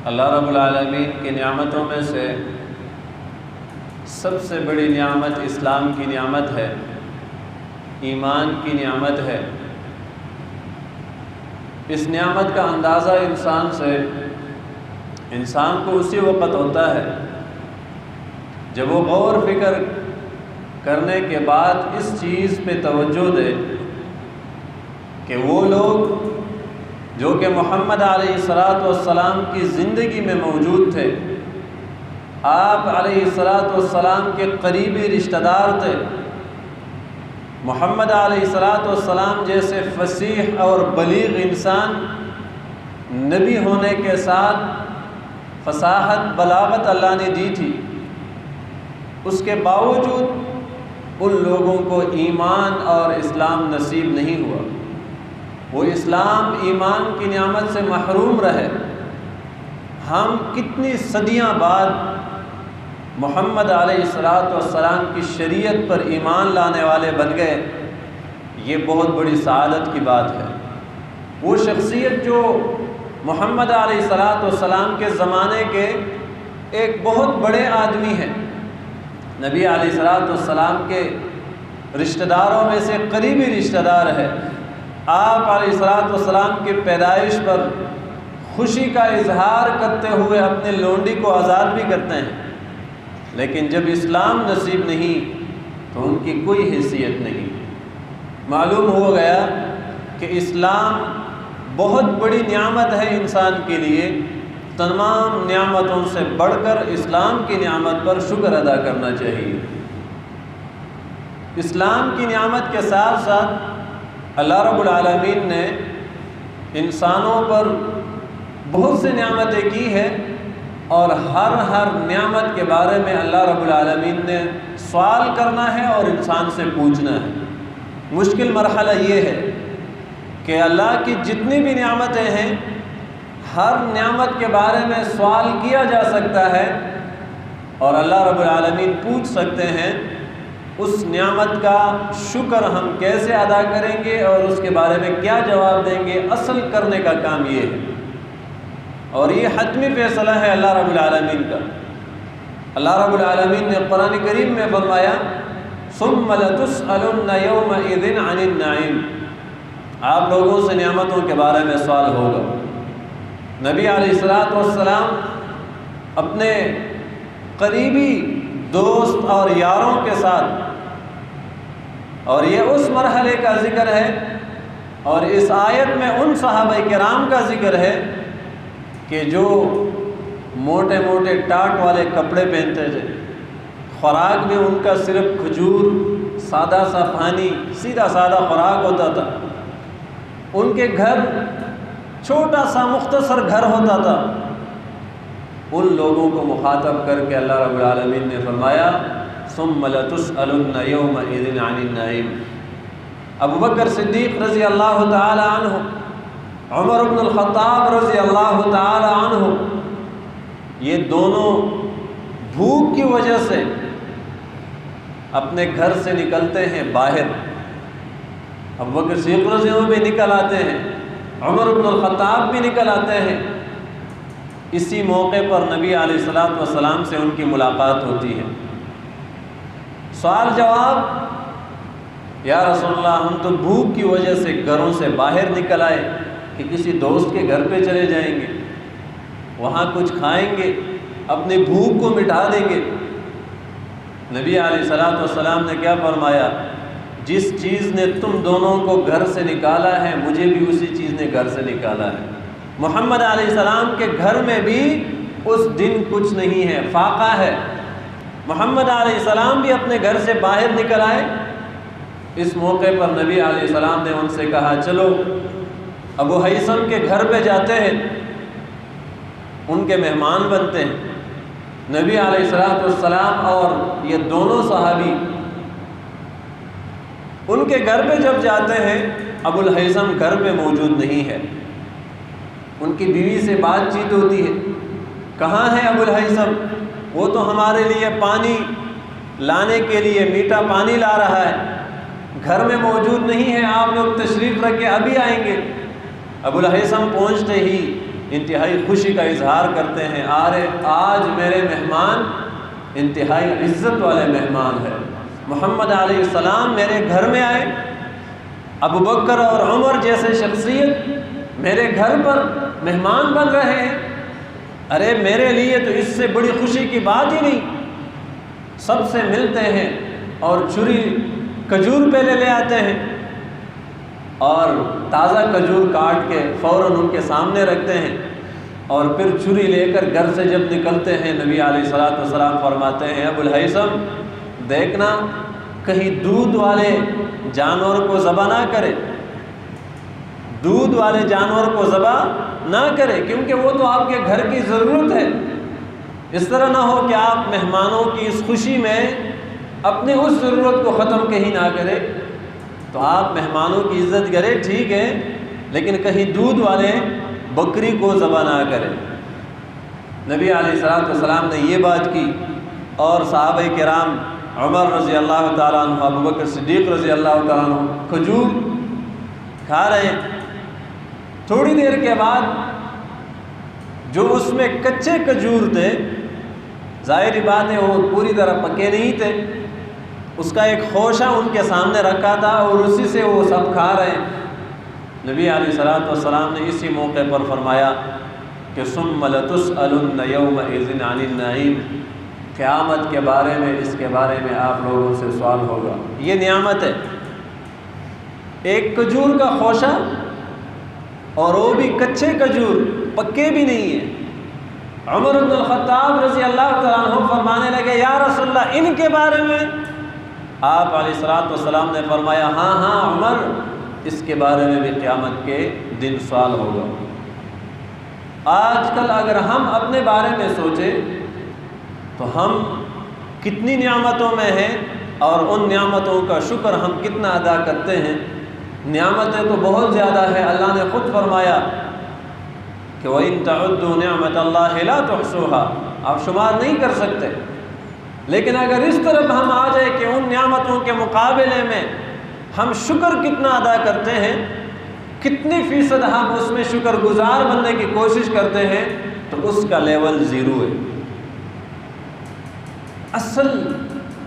اللہ رب العالمین کی نعمتوں میں سے سب سے بڑی نعمت اسلام کی نعمت ہے، ایمان کی نعمت ہے۔ اس نعمت کا اندازہ انسان کو اسی وقت ہوتا ہے جب وہ غور فکر کرنے کے بعد اس چیز پہ توجہ دے کہ وہ لوگ جو کہ محمد علیہ السلام کی زندگی میں موجود تھے، آپ علیہ السلام کے قریبی رشتہ دار تھے، محمد علیہ السلام جیسے فصیح اور بلیغ انسان نبی ہونے کے ساتھ فصاحت بلاغت اللہ نے دی تھی، اس کے باوجود ان لوگوں کو ایمان اور اسلام نصیب نہیں ہوا، وہ اسلام ایمان کی نعمت سے محروم رہے۔ ہم کتنی صدیاں بعد محمد علیہ السلام کی شریعت پر ایمان لانے والے بن گئے، یہ بہت بڑی سعادت کی بات ہے۔ وہ شخصیت جو محمد علیہ السلام کے زمانے کے ایک بہت بڑے آدمی ہیں، نبی علیہ السلام کے رشتہ داروں میں سے قریبی رشتہ دار ہے، آپ علیہ السلام کی پیدائش پر خوشی کا اظہار کرتے ہوئے اپنے لونڈی کو آزاد بھی کرتے ہیں، لیکن جب اسلام نصیب نہیں تو ان کی کوئی حیثیت نہیں۔ معلوم ہو گیا کہ اسلام بہت بڑی نعمت ہے انسان کے لیے، تمام نعمتوں سے بڑھ کر اسلام کی نعمت پر شکر ادا کرنا چاہیے۔ اسلام کی نعمت کے ساتھ ساتھ اللہ رب العالمین نے انسانوں پر بہت سے نعمتیں کی ہیں، اور ہر نعمت کے بارے میں اللہ رب العالمین نے سوال کرنا ہے اور انسان سے پوچھنا ہے۔ مشکل مرحلہ یہ ہے کہ اللہ کی جتنی بھی نعمتیں ہیں، ہر نعمت کے بارے میں سوال کیا جا سکتا ہے اور اللہ رب العالمین پوچھ سکتے ہیں، اس نعمت کا شکر ہم کیسے ادا کریں گے اور اس کے بارے میں کیا جواب دیں گے۔ اصل کرنے کا کام یہ ہے، اور یہ حتمی فیصلہ ہے اللہ رب العالمین کا۔ اللہ رب العالمین نے قرآن کریم میں فرمایا ثم لتسألن یومئذ عن النعیم، آپ لوگوں سے نعمتوں کے بارے میں سوال ہوگا۔ نبی علیہ السلام اپنے قریبی دوست اور یاروں کے ساتھ، اور یہ اس مرحلے کا ذکر ہے، اور اس آیت میں ان صحابہ کرام کا ذکر ہے کہ جو موٹے موٹے ٹاٹ والے کپڑے پہنتے تھے، خوراک بھی ان کا صرف کھجور، سادہ سا پانی، سیدھا سادہ خوراک ہوتا تھا، ان کے گھر چھوٹا سا مختصر گھر ہوتا تھا۔ ان لوگوں کو مخاطب کر کے اللہ رب العالمین نے فرمایا ثم لتسألن یومئذ عن النعیم۔ ابو بکر صدیق رضی اللہ تعالی عنہ، عمر بن الخطاب رضی اللہ تعالی عنہ، یہ دونوں بھوک کی وجہ سے اپنے گھر سے نکلتے ہیں باہر۔ ابو بکر صدیق رضی اللہ عنہ بھی نکل آتے ہیں، عمر بن الخطاب بھی نکل آتے ہیں۔ اسی موقع پر نبی علیہ السلام سے ان کی ملاقات ہوتی ہے۔ سوال جواب، یا رسول اللہ ہم تو بھوک کی وجہ سے گھروں سے باہر نکل آئے کہ کسی دوست کے گھر پہ چلے جائیں گے، وہاں کچھ کھائیں گے، اپنی بھوک کو مٹا دیں گے۔ نبی علیہ السلام نے کیا فرمایا، جس چیز نے تم دونوں کو گھر سے نکالا ہے مجھے بھی اسی چیز نے گھر سے نکالا ہے۔ محمد علیہ السلام کے گھر میں بھی اس دن کچھ نہیں ہے، فاقہ ہے۔ محمد علیہ السلام بھی اپنے گھر سے باہر نکل آئے۔ اس موقع پر نبی علیہ السلام نے ان سے کہا چلو ابو حیثم کے گھر پہ جاتے ہیں، ان کے مہمان بنتے ہیں۔ نبی علیہ السلام اور یہ دونوں صحابی ان کے گھر پہ جب جاتے ہیں، ابو الحیثم گھر پہ موجود نہیں ہے۔ ان کی بیوی سے بات چیت ہوتی ہے، کہاں ہے ابو الحیثم؟ وہ تو ہمارے لیے پانی لانے کے لیے میٹھا پانی لا رہا ہے، گھر میں موجود نہیں ہے، آپ لوگ تشریف رکھے ابھی آئیں گے۔ ابو الحیثم پہنچتے ہی انتہائی خوشی کا اظہار کرتے ہیں، آج میرے مہمان انتہائی عزت والے مہمان ہیں، محمد علیہ السلام میرے گھر میں آئے، ابو بکر اور عمر جیسے شخصیت میرے گھر پر مہمان بن رہے ہیں، ارے میرے لیے تو اس سے بڑی خوشی کی بات ہی نہیں۔ سب سے ملتے ہیں اور چھری کھجور پہلے لے آتے ہیں اور تازہ کھجور کاٹ کے فوراً ان کے سامنے رکھتے ہیں، اور پھر چھری لے کر گھر سے جب نکلتے ہیں نبی علیہ الصلوۃ والسلام فرماتے ہیں ابو الہیثم دیکھنا کہیں دودھ والے جانور کو ذبح نہ کرے، دودھ والے جانور کو ذبح نہ کرے، کیونکہ وہ تو آپ کے گھر کی ضرورت ہے۔ اس طرح نہ ہو کہ آپ مہمانوں کی اس خوشی میں اپنی اس ضرورت کو ختم کہیں نہ کرے، تو آپ مہمانوں کی عزت کرے ٹھیک ہے، لیکن کہیں دودھ والے بکری کو ذبح نہ کرے۔ نبی علیہ الصلوۃ والسلام نے یہ بات کی، اور صحابہ کرام عمر رضی اللہ تعالیٰ عنہ، ابو بکر صدیق رضی اللہ تعالیٰ عنہ کھجور کھا رہے ہیں۔ تھوڑی دیر کے بعد جو اس میں کچے کھجور تھے، ظاہری بات ہے وہ پوری طرح پکے نہیں تھے، اس کا ایک خوشہ ان کے سامنے رکھا تھا اور اسی سے وہ سب کھا رہے ہیں۔ نبی علیہ الصلوۃ والسلام نے اسی موقع پر فرمایا کہ ثم لتسألن یومئذ عن النعیم، قیامت کے بارے میں، اس کے بارے میں آپ لوگوں سے سوال ہوگا۔ یہ نعمت ہے، ایک کھجور کا خوشہ، اور وہ بھی کچے کھجور، پکے بھی نہیں ہیں۔ عمر بن الخطاب رضی اللہ تعالیٰ عنہ فرمانے لگے یا رسول اللہ ان کے بارے میں؟ آپ علیہ الصلوۃ والسلام نے فرمایا ہاں عمر، اس کے بارے میں بھی قیامت کے دن سوال ہوگا۔ آج کل اگر ہم اپنے بارے میں سوچیں تو ہم کتنی نعمتوں میں ہیں، اور ان نعمتوں کا شکر ہم کتنا ادا کرتے ہیں۔ نعمتیں تو بہت زیادہ ہے، اللہ نے خود فرمایا کہ وَإِن تَعُدُّوا نِعْمَةَ اللَّهِ لَا تُحْصُوهَا، آپ شمار نہیں کر سکتے۔ لیکن اگر اس طرف ہم آ جائے کہ ان نعمتوں کے مقابلے میں ہم شکر کتنا ادا کرتے ہیں، کتنی فیصد ہم اس میں شکر گزار بننے کی کوشش کرتے ہیں، تو اس کا لیول 0 ہے۔ اصل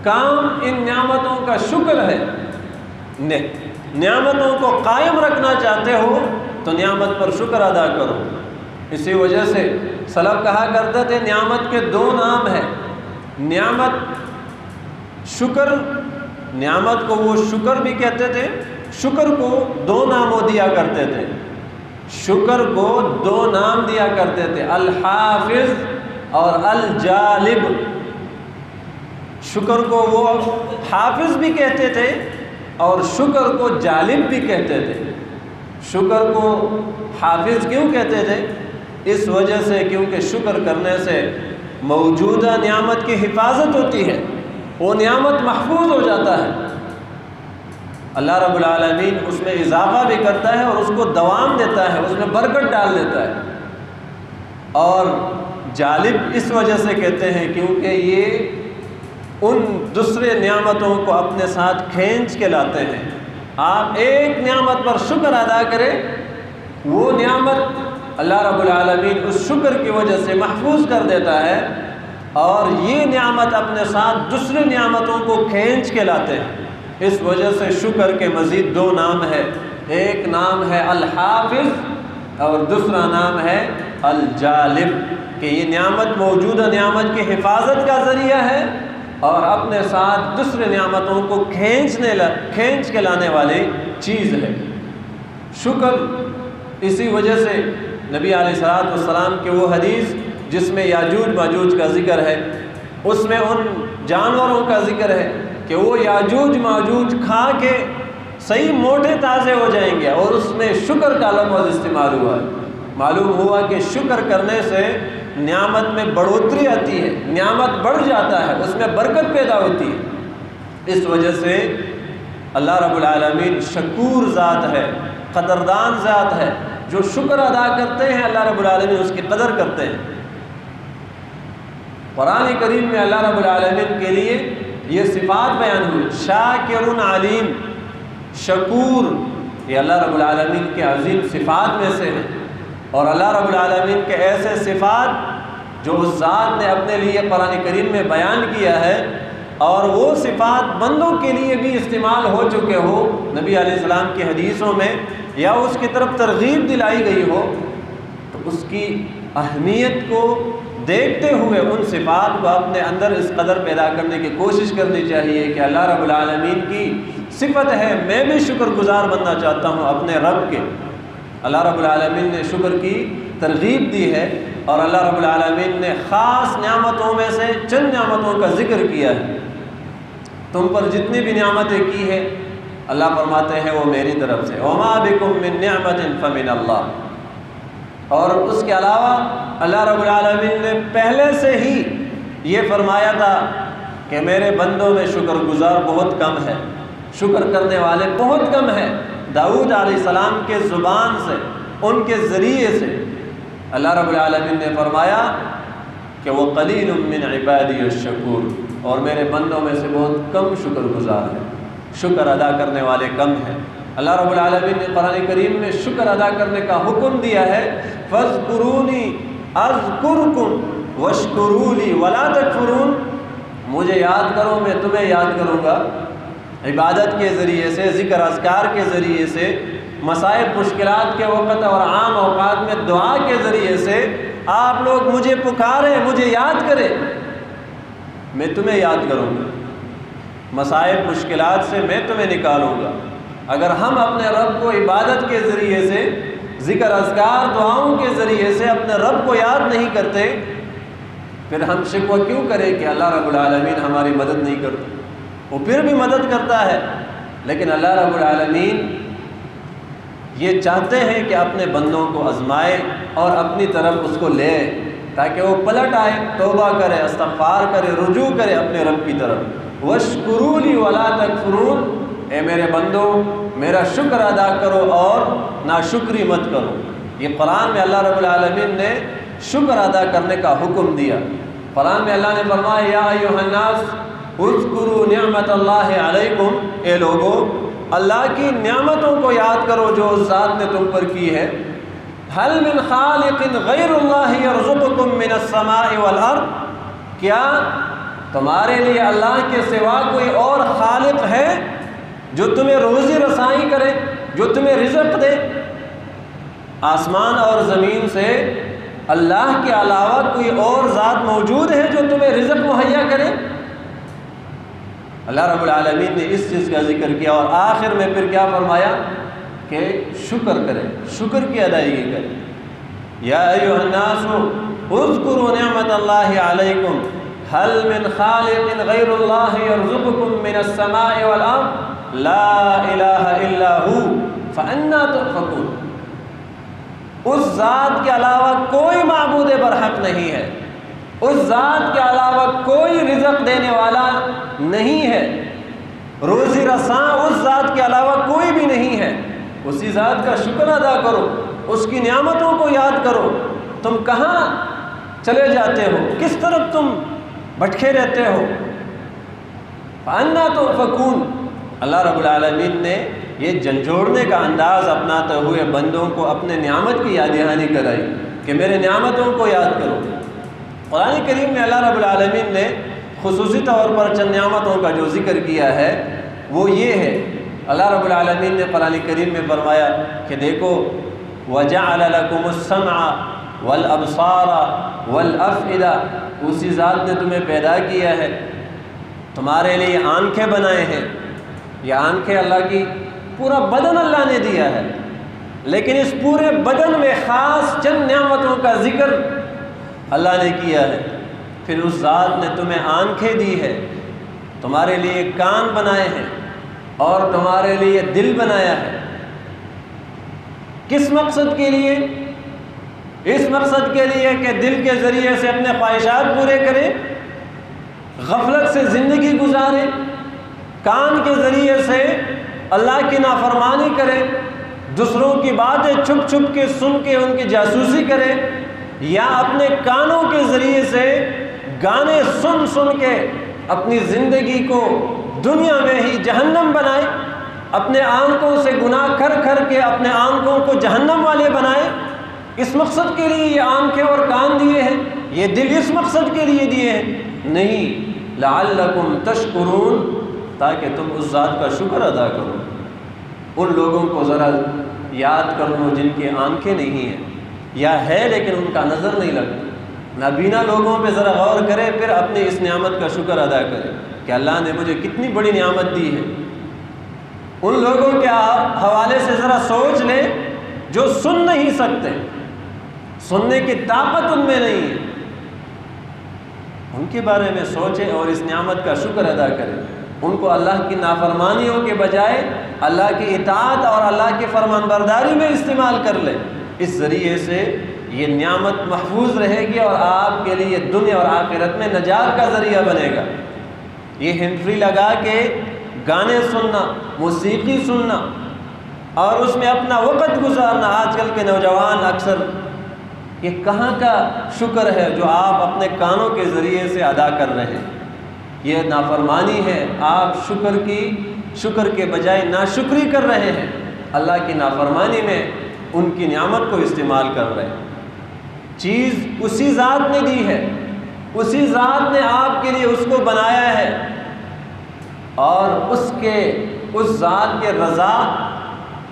کام ان نعمتوں کا شکر ہے۔ نعمتوں کو قائم رکھنا چاہتے ہو تو نعمت پر شکر ادا کرو۔ اسی وجہ سے سلف کہا کرتے تھے نعمت کے 2 نام ہیں، نعمت شکر، نعمت کو وہ شکر بھی کہتے تھے، شکر کو 2 ناموں دیا کرتے تھے، شکر کو 2 نام دیا کرتے تھے، الحافظ اور الجالب۔ شکر کو وہ حافظ بھی کہتے تھے اور شکر کو جالب بھی کہتے تھے۔ شکر کو حافظ کیوں کہتے تھے؟ اس وجہ سے کیونکہ شکر کرنے سے موجودہ نعمت کی حفاظت ہوتی ہے، وہ نعمت محفوظ ہو جاتا ہے، اللہ رب العالمین اس میں اضافہ بھی کرتا ہے اور اس کو دوام دیتا ہے، اس میں برکت ڈال دیتا ہے۔ اور جالب اس وجہ سے کہتے ہیں کیونکہ یہ ان دوسرے نعمتوں کو اپنے ساتھ کھینچ کے لاتے ہیں۔ آپ ایک نعمت پر شکر ادا کریں، وہ نعمت اللہ رب العالمین اس شکر کی وجہ سے محفوظ کر دیتا ہے، اور یہ نعمت اپنے ساتھ دوسری نعمتوں کو کھینچ کے لاتے ہیں۔ اس وجہ سے شکر کے مزید 2 نام ہے، ایک نام ہے الحافظ اور دوسرا نام ہے الجالب، کہ یہ نعمت موجودہ نعمت کی حفاظت کا ذریعہ ہے اور اپنے ساتھ دوسرے نعمتوں کو کھینچ کے لانے والی چیز ہے۔ شکر اسی وجہ سے نبی علیہ الصلوۃ والسلام کے وہ حدیث جس میں یاجوج ماجوج کا ذکر ہے، اس میں ان جانوروں کا ذکر ہے کہ وہ یاجوج ماجوج کھا کے صحیح موٹے تازے ہو جائیں گے، اور اس میں شکر کا لفظ استعمال ہوا ہے۔ معلوم ہوا کہ شکر کرنے سے نعمت میں بڑھوتری آتی ہے، نعمت بڑھ جاتا ہے، اس میں برکت پیدا ہوتی ہے۔ اس وجہ سے اللہ رب العالمین شکور ذات ہے، قدردان ذات ہے، جو شکر ادا کرتے ہیں اللہ رب العالمین اس کی قدر کرتے ہیں۔ قرآن کریم میں اللہ رب العالمین کے لیے یہ صفات بیان ہوئی، شاکر علیم، شکور، یہ اللہ رب العالمین کے عظیم صفات میں سے ہے۔ اور اللہ رب العالمین کے ایسے صفات جو اس ذات نے اپنے لیے قرآن کریم میں بیان کیا ہے اور وہ صفات بندوں کے لیے بھی استعمال ہو چکے ہو نبی علیہ السلام کی حدیثوں میں یا اس کی طرف ترغیب دلائی گئی ہو، تو اس کی اہمیت کو دیکھتے ہوئے ان صفات کو اپنے اندر اس قدر پیدا کرنے کی کوشش کرنی چاہیے کہ اللہ رب العالمین کی صفت ہے میں بھی شکر گزار بننا چاہتا ہوں اپنے رب کے۔ اللہ رب العالمین نے شکر کی ترغیب دی ہے اور اللہ رب العالمین نے خاص نعمتوں میں سے چند نعمتوں کا ذکر کیا ہے۔ تم پر جتنی بھی نعمتیں کی ہے اللہ فرماتے ہیں وہ میری طرف سے، وما بکم من نعمت فمن اللہ۔ اور اس کے علاوہ اللہ رب العالمین نے پہلے سے ہی یہ فرمایا تھا کہ میرے بندوں میں شکر گزار بہت کم ہے، شکر کرنے والے بہت کم ہیں۔ داؤد علیہ السلام کے زبان سے، ان کے ذریعے سے اللہ رب العالمین نے فرمایا کہ وہ قلیل من عبادی الشکور، اور میرے بندوں میں سے بہت کم شکر گزار ہیں، شکر ادا کرنے والے کم ہیں۔ اللہ رب العالمین نے قرآن کریم میں شکر ادا کرنے کا حکم دیا ہے، فاذکرونی اذکرکم واشکروا لی ولا تکفرون، مجھے یاد کرو میں تمہیں یاد کروں گا۔ عبادت کے ذریعے سے، ذکر اذکار کے ذریعے سے، مصائب مشکلات کے وقت اور عام اوقات میں دعا کے ذریعے سے آپ لوگ مجھے پکاریں، مجھے یاد کریں، میں تمہیں یاد کروں گا، مصائب مشکلات سے میں تمہیں نکالوں گا۔ اگر ہم اپنے رب کو عبادت کے ذریعے سے، ذکر اذکار دعاؤں کے ذریعے سے اپنے رب کو یاد نہیں کرتے، پھر ہم شکوہ کیوں کریں کہ اللہ رب العالمین ہماری مدد نہیں کرتا؟ وہ پھر بھی مدد کرتا ہے، لیکن اللہ رب العالمین یہ چاہتے ہیں کہ اپنے بندوں کو آزمائے اور اپنی طرف اس کو لے، تاکہ وہ پلٹ آئے، توبہ کرے، استغفار کرے، رجوع کرے اپنے رب کی طرف۔ واشکروا لی ولا تکفرون، اے میرے بندو میرا شکر ادا کرو اور ناشکری مت کرو۔ یہ قرآن میں اللہ رب العالمین نے شکر ادا کرنے کا حکم دیا۔ قرآن میں اللہ نے فرمایا یا ایھا الناس اذکروا نعمت اللہ علیکم، اے لوگو اللہ کی نعمتوں کو یاد کرو جو اس ذات نے تم پر کی ہے۔ هل من خالق غیر اللہ یرزقکم من السماء والارض، کیا تمہارے لیے اللہ کے سوا کوئی اور خالق ہے جو تمہیں روزی رسائی کرے، جو تمہیں رزق دے؟ آسمان اور زمین سے اللہ کے علاوہ کوئی اور ذات موجود ہے جو تمہیں رزق مہیا کرے؟ اللہ رب العالمین نے اس چیز کا ذکر کیا اور آخر میں پھر کیا فرمایا کہ شکر کرے، شکر کی ادائیگی کرے۔ یا ایھا الناس اذکروا نعمت اللہ علیکم هل من خالق غیر اللہ یرزقکم من السماء والارض لا الہ الا ہو فانا تؤفکون، اس ذات کے علاوہ کوئی معبود برحق نہیں ہے، اس ذات کے علاوہ کوئی رزق دینے والا نہیں ہے، روزی رساں اس ذات کے علاوہ کوئی بھی نہیں ہے۔ اسی ذات کا شکر ادا کرو، اس کی نعمتوں کو یاد کرو۔ تم کہاں چلے جاتے ہو، کس طرف تم بھٹکے رہتے ہو؟ فَأَنَّا تُؤْفَكُونَ، اللہ رب العالمین نے یہ جھنجھوڑنے کا انداز اپناتے ہوئے بندوں کو اپنے نعمت کی یاد دہانی کرائی کہ میرے نعمتوں کو یاد کرو۔ قرآن کریم میں اللہ رب العالمین نے خصوصی طور پر چند نعمتوں کا جو ذکر کیا ہے وہ یہ ہے۔ اللہ رب العالمین نے قرآن کریم میں فرمایا کہ دیکھو وَجَعَلَ لَكُمُ السَّمْعَ وَالْأَبْصَارَ وَالْأَفْئِدَةَ، اسی ذات نے تمہیں پیدا کیا ہے، تمہارے لیے آنکھیں بنائے ہیں۔ یہ آنکھیں اللہ کی پورا بدن اللہ نے دیا ہے، لیکن اس پورے بدن میں خاص چند نعمتوں کا ذکر اللہ نے کیا ہے۔ پھر اس ذات نے تمہیں آنکھیں دی ہے، تمہارے لیے کان بنائے ہیں اور تمہارے لیے دل بنایا ہے۔ کس مقصد کے لیے؟ اس مقصد کے لیے کہ دل کے ذریعے سے اپنے خواہشات پورے کرے، غفلت سے زندگی گزارے، کان کے ذریعے سے اللہ کی نافرمانی کرے، دوسروں کی باتیں چھپ چھپ کے سن کے ان کی جاسوسی کرے، یا اپنے کانوں کے ذریعے سے گانے سن سن کے اپنی زندگی کو دنیا میں ہی جہنم بنائے، اپنے آنکھوں سے گناہ کر کر کے اپنے آنکھوں کو جہنم والے بنائے۔ اس مقصد کے لیے یہ آنکھیں اور کان دیے ہیں، یہ دل اس مقصد کے لیے دیے ہیں، نہیں، لعلکم تشکرون، تاکہ تم اس ذات کا شکر ادا کرو۔ ان لوگوں کو ذرا یاد کر لو جن کی آنکھیں نہیں ہیں، یا ہے لیکن ان کا نظر نہیں لگتا، نابینا لوگوں پہ ذرا غور کرے، پھر اپنی اس نعمت کا شکر ادا کرے کہ اللہ نے مجھے کتنی بڑی نعمت دی ہے۔ ان لوگوں کے حوالے سے ذرا سوچ لے جو سن نہیں سکتے، سننے کی طاقت ان میں نہیں ہے، ان کے بارے میں سوچے اور اس نعمت کا شکر ادا کرے۔ ان کو اللہ کی نافرمانیوں کے بجائے اللہ کی اطاعت اور اللہ کی فرمان برداری میں استعمال کر لے، اس ذریعے سے یہ نعمت محفوظ رہے گی اور آپ کے لیے دنیا اور آخرت میں نجات کا ذریعہ بنے گا۔ یہ ہینڈ فری لگا کے گانے سننا، موسیقی سننا اور اس میں اپنا وقت گزارنا، آج کل کے نوجوان اکثر، یہ کہاں کا شکر ہے جو آپ اپنے کانوں کے ذریعے سے ادا کر رہے ہیں؟ یہ نافرمانی ہے، آپ شکر کے بجائے ناشکری کر رہے ہیں، اللہ کی نافرمانی میں ان کی نعمت کو استعمال کر رہے ہیں۔ چیز اسی ذات نے دی ہے، اسی ذات نے آپ کے لیے اس کو بنایا ہے، اور اس ذات کے رضا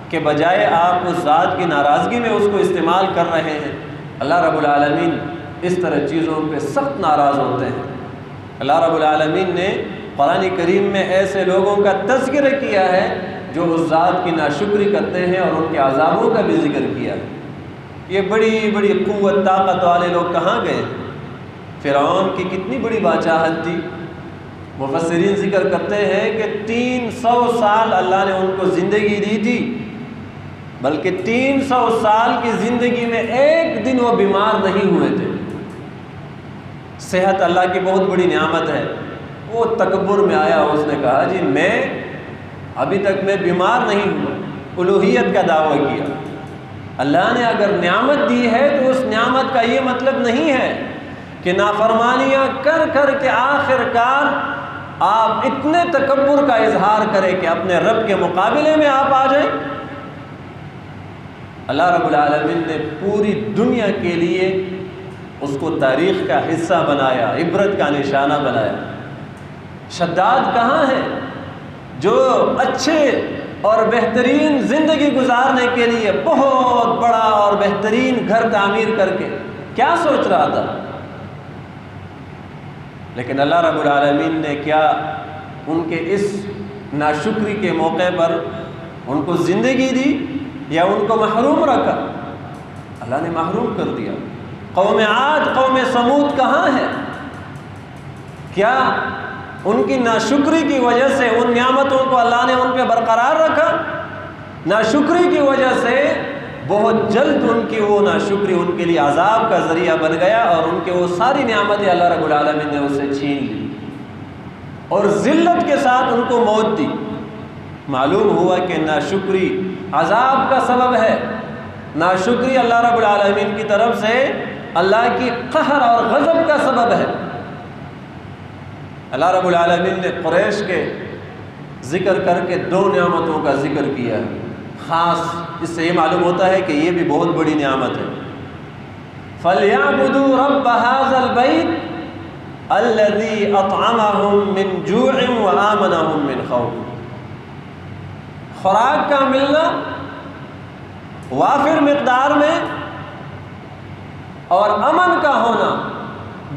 کے بجائے آپ اس ذات کی ناراضگی میں اس کو استعمال کر رہے ہیں۔ اللہ رب العالمین اس طرح چیزوں پہ سخت ناراض ہوتے ہیں۔ اللہ رب العالمین نے قرآن کریم میں ایسے لوگوں کا تذکرہ کیا ہے جو اس ذات کی ناشکری کرتے ہیں اور ان کے عذابوں کا بھی ذکر کیا ہے۔ یہ بڑی بڑی قوت طاقت والے لوگ کہاں گئے؟ فرعون کی کتنی بڑی بادشاہت تھی، مفسرین ذکر کرتے ہیں کہ 300 سال اللہ نے ان کو زندگی دی تھی، بلکہ 300 سال کی زندگی میں ایک دن وہ بیمار نہیں ہوئے تھے۔ صحت اللہ کی بہت بڑی نعمت ہے۔ وہ تکبر میں آیا، اس نے کہا جی میں ابھی تک میں بیمار نہیں ہوا، الوہیت کا دعویٰ کیا۔ اللہ نے اگر نعمت دی ہے تو اس نعمت کا یہ مطلب نہیں ہے کہ نافرمانیاں کر کر کے آخر کار آپ اتنے تکبر کا اظہار کریں کہ اپنے رب کے مقابلے میں آپ آ جائیں۔ اللہ رب العالمین نے پوری دنیا کے لیے اس کو تاریخ کا حصہ بنایا، عبرت کا نشانہ بنایا۔ شداد کہاں ہے جو اچھے اور بہترین زندگی گزارنے کے لیے بہت بڑا اور بہترین گھر تعمیر کر کے کیا سوچ رہا تھا؟ لیکن اللہ رب العالمین نے کیا ان کے اس ناشکری کے موقع پر ان کو زندگی دی یا ان کو محروم رکھا؟ اللہ نے محروم کر دیا۔ قوم عاد، قوم سمود کہاں ہے؟ کیا ان کی ناشکری کی وجہ سے ان نعمتوں کو اللہ نے ان پہ برقرار رکھا؟ ناشکری کی وجہ سے بہت جلد ان کی وہ ناشکری ان کے لیے عذاب کا ذریعہ بن گیا، اور ان کے وہ ساری نعمتیں اللہ رب العالمین نے اسے چھین لی اور ذلت کے ساتھ ان کو موت دی۔ معلوم ہوا کہ ناشکری عذاب کا سبب ہے، ناشکری اللہ رب العالمین کی طرف سے اللہ کی قہر اور غضب کا سبب ہے۔ اللہ رب العالمین نے قریش کے ذکر کر کے 2 نعمتوں کا ذکر کیا ہے خاص، اس سے یہ معلوم ہوتا ہے کہ یہ بھی بہت بڑی نعمت ہے۔ فَلْيَعْبُدُوا رَبَّ هَذَا الْبَيْتِ الَّذِي أَطْعَمَهُم مِّن جُوعٍ وَآمَنَهُم مِّن خَوْفٍ۔ خوراک کا ملنا وافر مقدار میں اور امن کا ہونا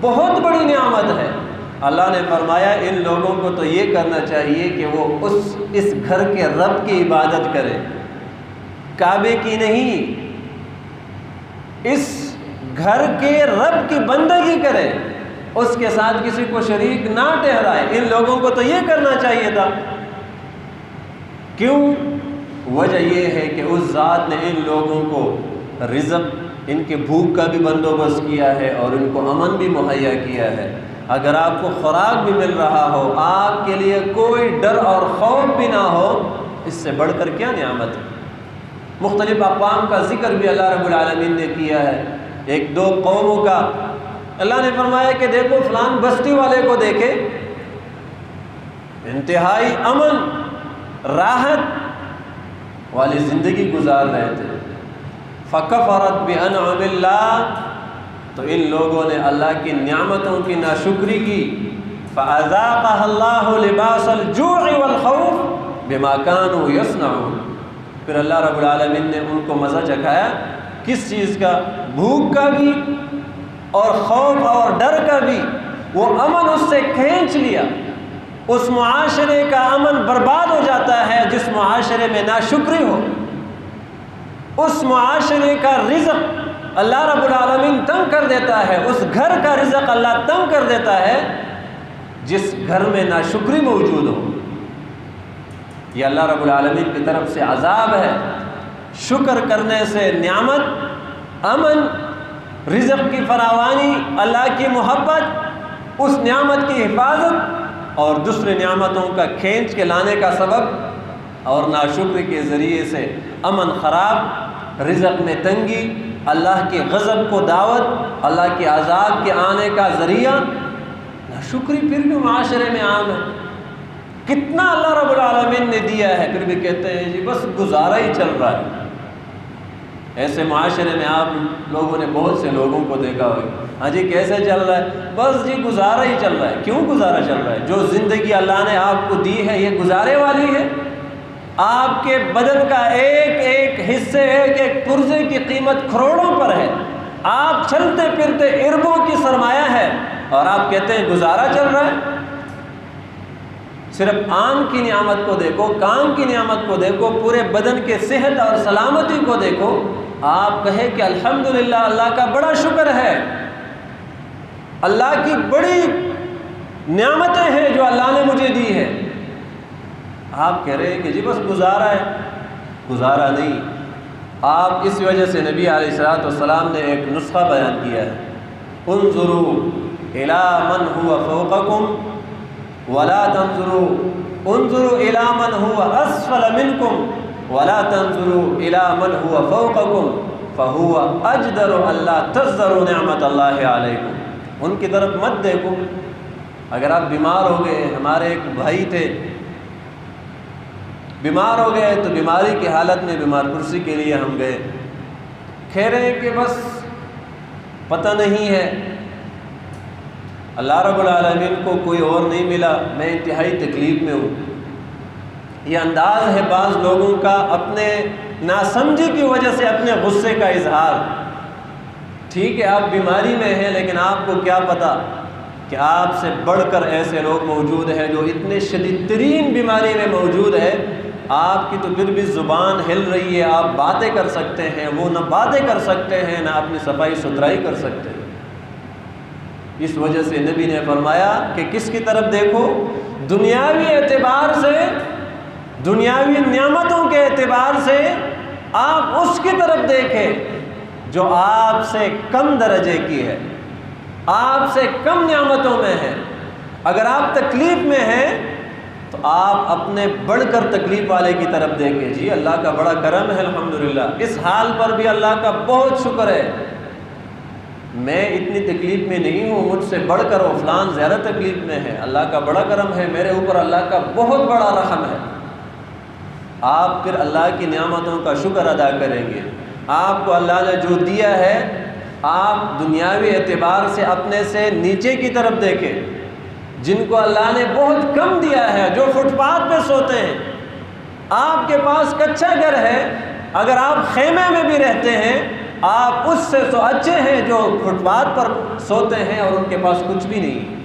بہت بڑی نعمت ہے۔ اللہ نے فرمایا ان لوگوں کو تو یہ کرنا چاہیے کہ وہ اس گھر کے رب کی عبادت کرے، کعبے کی نہیں، اس گھر کے رب کی بندگی کرے، اس کے ساتھ کسی کو شریک نہ ٹھہرائے۔ ان لوگوں کو تو یہ کرنا چاہیے تھا۔ کیوں؟ وجہ یہ ہے کہ اس ذات نے ان لوگوں کو رزق، ان کے بھوک کا بھی بندوبست کیا ہے اور ان کو امن بھی مہیا کیا ہے۔ اگر آپ کو خوراک بھی مل رہا ہو، آپ کے لیے کوئی ڈر اور خوف بھی نہ ہو، اس سے بڑھ کر کیا نعمت ہے؟ مختلف اقوام کا ذکر بھی اللہ رب العالمین نے کیا ہے۔ 1-2 قوموں کا اللہ نے فرمایا کہ دیکھو فلان بستی والے کو دیکھے، انتہائی امن راحت والی زندگی گزار رہے تھے۔ فَكَفَرَتْ بِأَنْعُمِ اللَّهِ، تو ان لوگوں نے اللہ کی نعمتوں کی ناشکری کی. فَأَذَاقَهَا اللَّهُ لِبَاسَ الْجُوعِ وَالْخَوْفِ بِمَا كَانُوا يَصْنَعُونَ. پھر اللہ رب العالمین نے ان کو مزہ چکھایا کس چیز کا؟ بھوک کا بھی اور خوف اور ڈر کا بھی. وہ امن اس سے کھینچ لیا. اس معاشرے کا امن برباد ہو جاتا ہے جس معاشرے میں ناشکری ہو. اس معاشرے کا رزق اللہ رب العالمین تنگ کر دیتا ہے. اس گھر کا رزق اللہ تنگ کر دیتا ہے جس گھر میں ناشکری موجود ہو. یہ اللہ رب العالمین کی طرف سے عذاب ہے. شکر کرنے سے نعمت، امن، رزق کی فراوانی، اللہ کی محبت، اس نعمت کی حفاظت اور دوسری نعمتوں کا کھینچ کے لانے کا سبب، اور ناشکری کے ذریعے سے امن خراب، رزق میں تنگی، اللہ کے غضب کو دعوت، اللہ کے عذاب کے آنے کا ذریعہ. ناشکری پھر بھی معاشرے میں عام ہے. کتنا اللہ رب العالمین نے دیا ہے پھر بھی کہتے ہیں جی بس گزارا ہی چل رہا ہے. ایسے معاشرے میں آپ لوگوں نے بہت سے لوگوں کو دیکھا ہوگا، ہاں جی کیسے چل رہا ہے؟ بس جی گزارا ہی چل رہا ہے. کیوں گزارا چل رہا ہے؟ جو زندگی اللہ نے آپ کو دی ہے یہ گزارے والی ہے. آپ کے بدن کا ایک ایک حصے، ایک ایک پرزے کی قیمت کروڑوں پر ہے. آپ چلتے پھرتے اربوں کی سرمایہ ہے اور آپ کہتے ہیں گزارا چل رہا ہے. صرف آنکھ کی نعمت کو دیکھو، کان کی نعمت کو دیکھو، پورے بدن کے صحت اور سلامتی کو دیکھو. آپ کہیں کہ الحمدللہ اللہ کا بڑا شکر ہے، اللہ کی بڑی نعمتیں ہیں جو اللہ نے مجھے دی ہے. آپ کہہ رہے ہیں کہ جی بس گزارا ہے. گزارا نہیں. آپ اس وجہ سے نبی علیہ الصلوۃ والسلام نے ایک نسخہ بیان کیا ہے، انظروا الی من هو فوقکم ولا تنظروا، انظروا الی من هو اسفل منکم ولا تنظروا الی من هو فوقکم فهو اجدر الا تزدروا نعمت اللہ علیکم. ان کی طرف مت دیکھو. اگر آپ بیمار ہو گئے، ہمارے ایک بھائی تھے بیمار ہو گئے تو بیماری کی حالت میں بیمار کرسی کے لیے ہم گئے. کہہ رہے ہیں کہ بس پتہ نہیں ہے، اللہ رب العالمین کو کوئی اور نہیں ملا، میں انتہائی تکلیف میں ہوں. یہ انداز ہے بعض لوگوں کا اپنے ناسمجھی کی وجہ سے اپنے غصے کا اظہار. ٹھیک ہے آپ بیماری میں ہیں، لیکن آپ کو کیا پتہ کہ آپ سے بڑھ کر ایسے لوگ موجود ہیں جو اتنے شدید ترین بیماری میں موجود ہے. آپ کی تو پھر بھی زبان ہل رہی ہے، آپ باتیں کر سکتے ہیں، وہ نہ باتیں کر سکتے ہیں نہ اپنی صفائی ستھرائی کر سکتے ہیں. اس وجہ سے نبی نے فرمایا کہ کس کی طرف دیکھو؟ دنیاوی اعتبار سے، دنیاوی نعمتوں کے اعتبار سے آپ اس کی طرف دیکھیں جو آپ سے کم درجے کی ہے، آپ سے کم نعمتوں میں ہے. اگر آپ تکلیف میں ہیں تو آپ اپنے بڑھ کر تکلیف والے کی طرف دیکھیں. جی اللہ کا بڑا کرم ہے الحمدللہ، اس حال پر بھی اللہ کا بہت شکر ہے، میں اتنی تکلیف میں نہیں ہوں، مجھ سے بڑھ کر وہ فلان زیادہ تکلیف میں ہے. اللہ کا بڑا کرم ہے، میرے اوپر اللہ کا بہت بڑا رحم ہے. آپ پھر اللہ کی نعمتوں کا شکر ادا کریں گے. آپ کو اللہ نے جو دیا ہے، آپ دنیاوی اعتبار سے اپنے سے نیچے کی طرف دیکھیں. جن کو اللہ نے بہت کم دیا ہے، جو فٹ پاتھ پہ سوتے ہیں. آپ کے پاس کچا گھر ہے، اگر آپ خیمے میں بھی رہتے ہیں آپ اس سے تو اچھے ہیں جو فٹ پاتھ پر سوتے ہیں اور ان کے پاس کچھ بھی نہیں.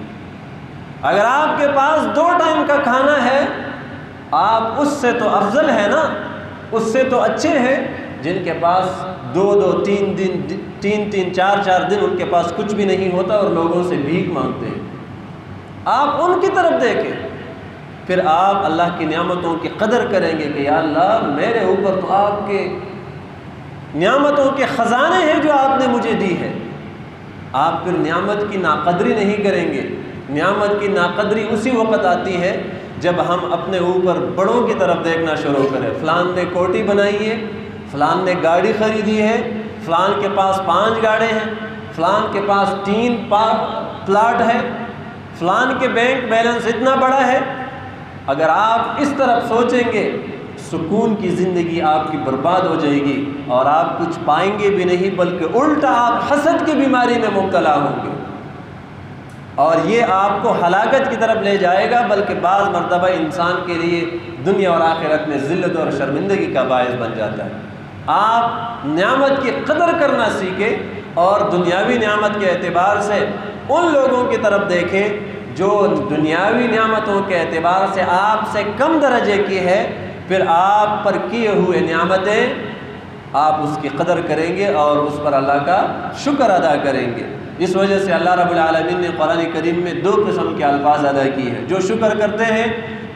اگر آپ کے پاس 2 ٹائم کا کھانا ہے آپ اس سے تو افضل ہے نا، اس سے تو اچھے ہیں جن کے پاس 2 3 دن 3 4 دن ان کے پاس کچھ بھی نہیں ہوتا اور لوگوں سے بھیک مانگتے ہیں. آپ ان کی طرف دیکھیں، پھر آپ اللہ کی نعمتوں کی قدر کریں گے کہ یا اللہ میرے اوپر تو آپ کے نعمتوں کے خزانے ہیں جو آپ نے مجھے دی ہے. آپ پھر نعمت کی ناقدری نہیں کریں گے. نعمت کی ناقدری اسی وقت آتی ہے جب ہم اپنے اوپر بڑوں کی طرف دیکھنا شروع کریں. فلان نے کوٹھی بنائی ہے، فلان نے گاڑی خریدی ہے، فلان کے پاس 5 گاڑیاں ہیں، فلان کے پاس 3 پلاٹ ہے، فلان کے بینک بیلنس اتنا بڑا ہے. اگر آپ اس طرف سوچیں گے، سکون کی زندگی آپ کی برباد ہو جائے گی اور آپ کچھ پائیں گے بھی نہیں، بلکہ الٹا آپ حسد کی بیماری میں مبتلا ہوں گے اور یہ آپ کو ہلاکت کی طرف لے جائے گا، بلکہ بعض مرتبہ انسان کے لیے دنیا اور آخرت میں ذلت اور شرمندگی کا باعث بن جاتا ہے۔ آپ نعمت کی قدر کرنا سیکھیں اور دنیاوی نعمت کے اعتبار سے ان لوگوں کی طرف دیکھیں جو دنیاوی نعمتوں کے اعتبار سے آپ سے کم درجے کی ہے، پھر آپ پر کیے ہوئے نعمتیں آپ اس کی قدر کریں گے اور اس پر اللہ کا شکر ادا کریں گے۔ اس وجہ سے اللہ رب العالمین نے قرآن کریم میں 2 قسم کے الفاظ ادا کی ہیں۔ جو شکر کرتے ہیں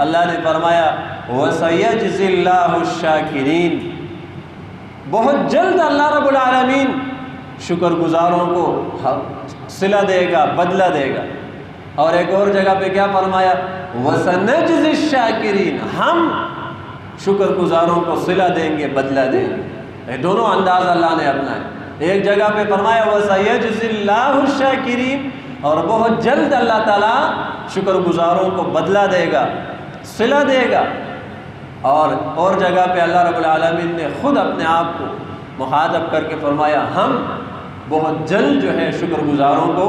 اللہ نے فرمایا وَسَيَجْزِي اللَّهُ الشَّاكِرِينَ، بہت جلد اللہ رب العالمین شکر گزاروں کو صلہ دے گا، بدلہ دے گا۔ اور ایک اور جگہ پہ کیا فرمایا وَسَنَجْزِي الشَّاكِرِينَ، ہم شکر گزاروں کو صلہ دیں گے، بدلہ دیں گے۔ یہ دونوں انداز اللہ نے اپنائے۔ ایک جگہ پہ فرمایا وَسَيَجْزِي اللَّهُ الشَّاكِرِينَ، اور بہت جلد اللہ تعالیٰ شکر گزاروں کو بدلہ دے گا، صلہ دے گا۔ اور جگہ پہ اللہ رب العالمین نے خود اپنے آپ کو مخاطب کر کے فرمایا ہم بہت جلد جو ہے شکر گزاروں کو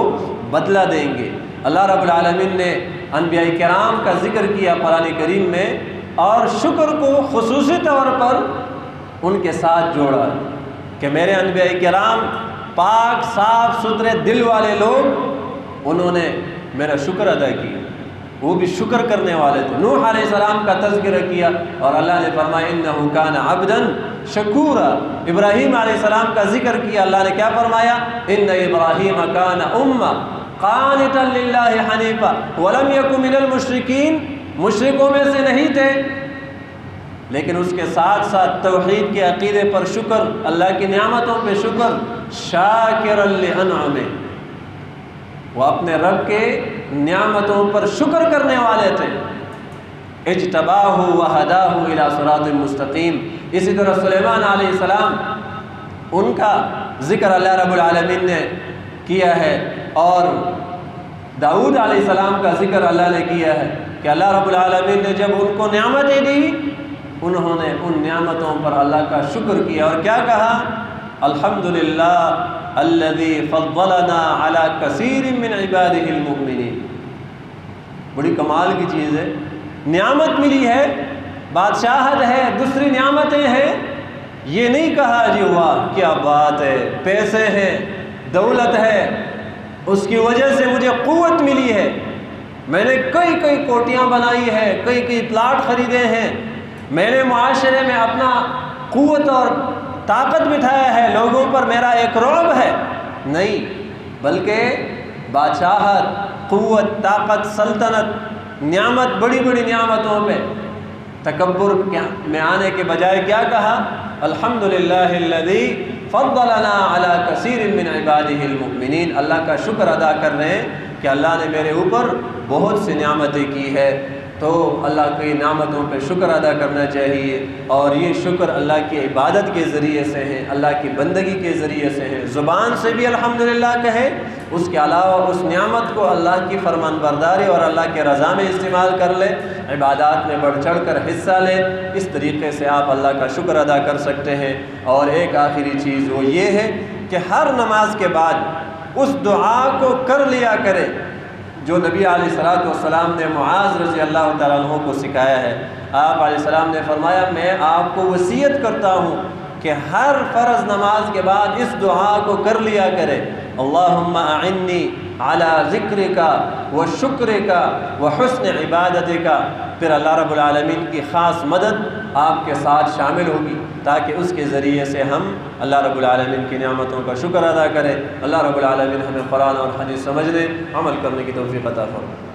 بدلہ دیں گے۔ اللہ رب العالمین نے انبیاء کرام کا ذکر کیا قرآن کریم میں، اور شکر کو خصوصی طور پر ان کے ساتھ جوڑا کہ میرے انبیاء کرام پاک صاف ستھرے دل والے لوگ، انہوں نے میرا شکر ادا کیا، وہ بھی شکر کرنے والے تھے۔ نوح علیہ السلام کا تذکرہ کیا اور اللہ نے فرمایا انہ کان عبدا شکورا۔ ابراہیم علیہ السلام کا ذکر کیا، اللہ نے کیا فرمایا ان ابراہیم کان امہ قانتا للہ حنیفا ولم یک من المشرکین، مشرکوں میں سے نہیں تھے، لیکن اس کے ساتھ ساتھ توحید کے عقیدے پر شکر، اللہ کی نعمتوں پہ شکر، شاکرا لانعمہ، وہ اپنے رب کے نعمتوں پر شکر کرنے والے تھے۔ اجتباہ وہداہ الی صراط مستقیم۔ اسی طرح سلیمان علیہ السلام، ان کا ذکر اللہ رب العالمین نے کیا ہے، اور داؤد علیہ السلام کا ذکر اللہ نے کیا ہے کہ اللہ رب العالمین نے جب ان کو نعمتیں دی، انہوں نے ان نعمتوں پر اللہ کا شکر کیا اور کیا کہا الحمدللہ الذی فضلنا علی کثیر من عبادہ المؤمنین۔ بڑی کمال کی چیز ہے، نعمت ملی ہے، بادشاہت ہے، دوسری نعمتیں ہیں، یہ نہیں کہا جی واہ کیا بات ہے، پیسے ہیں، دولت ہے، اس کی وجہ سے مجھے قوت ملی ہے، میں نے کئی کوٹیاں بنائی ہے، کئی پلاٹ خریدے ہیں، میں نے معاشرے میں اپنا قوت اور طاقت بٹھایا ہے، لوگوں پر میرا ایک رعب ہے، نہیں، بلکہ بادشاہت، قوت، طاقت، سلطنت، نعمت، بڑی بڑی نعمتوں پہ تکبر میں آنے کے بجائے کیا کہا الحمدللہ الذی فضلنا علی کثیر من عبادہ المؤمنین۔ اللہ کا شکر ادا کر رہے ہیں کہ اللہ نے میرے اوپر بہت سی نعمتیں کی ہے، تو اللہ کی نعمتوں پہ شکر ادا کرنا چاہیے، اور یہ شکر اللہ کی عبادت کے ذریعے سے ہے، اللہ کی بندگی کے ذریعے سے ہے۔ زبان سے بھی الحمدللہ کہے، اس کے علاوہ اس نعمت کو اللہ کی فرمان برداری اور اللہ کے رضا میں استعمال کر لے، عبادات میں بڑھ چڑھ کر حصہ لے، اس طریقے سے آپ اللہ کا شکر ادا کر سکتے ہیں۔ اور ایک آخری چیز وہ یہ ہے کہ ہر نماز کے بعد اس دعا کو کر لیا کرے جو نبی علیہ السلام نے معاذ رضی اللہ تعالیٰ عنہ کو سکھایا ہے۔ آپ علیہ السلام نے فرمایا میں آپ کو وصیت کرتا ہوں کہ ہر فرض نماز کے بعد اس دعا کو کر لیا کرے، اللہم اعنی علی ذکرک و شکرک و حسن عبادتک۔ پھر اللہ رب العالمین کی خاص مدد آپ کے ساتھ شامل ہوگی، تاکہ اس کے ذریعے سے ہم اللہ رب العالمین کی نعمتوں کا شکر ادا کریں۔ اللہ رب العالمین ہمیں قرآن اور حدیث سمجھنے، عمل کرنے کی توفیق عطا فرمائے۔